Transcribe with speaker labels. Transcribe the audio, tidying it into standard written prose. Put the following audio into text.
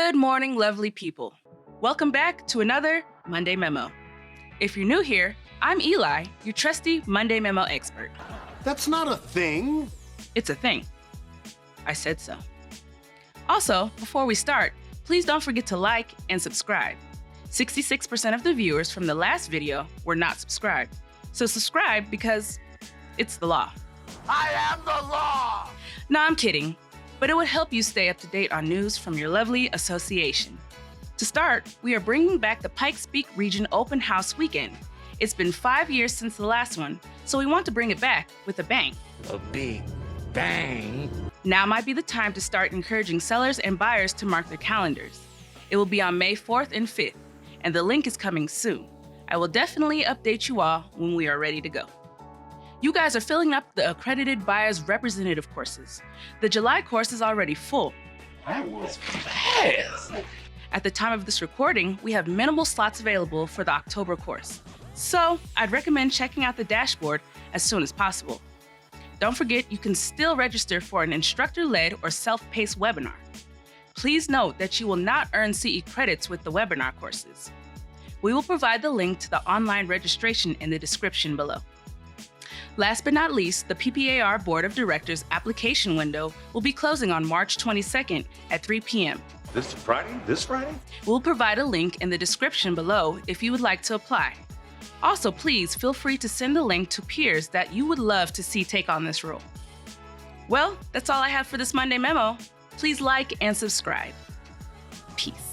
Speaker 1: Good morning, lovely people. Welcome back to another Monday Memo. If you're new here, I'm Eli, your trusty Monday Memo expert.
Speaker 2: That's not a thing.
Speaker 1: It's a thing. I said so. Also, before we start, please don't forget to like and subscribe. 66% of the viewers from the last video were not subscribed. So subscribe because it's the law.
Speaker 2: I am the law!
Speaker 1: No, I'm kidding, but it would help you stay up to date on news from your lovely association. To start, we are bringing back the Pikes Peak Region Open House Weekend. It's been 5 years since the last one, so we want to bring it back with a bang.
Speaker 2: A big bang.
Speaker 1: Now might be the time to start encouraging sellers and buyers to mark their calendars. It will be on May 4th and 5th, and the link is coming soon. I will definitely update you all when we are ready to go. You guys are filling up the Accredited Buyers Representative courses. The July course is already full.
Speaker 2: That was fast.
Speaker 1: At the time of this recording, we have minimal slots available for the October course. So I'd recommend checking out the dashboard as soon as possible. Don't forget, you can still register for an instructor-led or self-paced webinar. Please note that you will not earn CE credits with the webinar courses. We will provide the link to the online registration in the description below. Last but not least, the PPAR Board of Directors application window will be closing on March 22nd at 3 p.m.
Speaker 2: This Friday?
Speaker 1: We'll provide a link in the description below if you would like to apply. Also, please feel free to send the link to peers that you would love to see take on this role. Well, that's all I have for this Monday Memo. Please like and subscribe. Peace.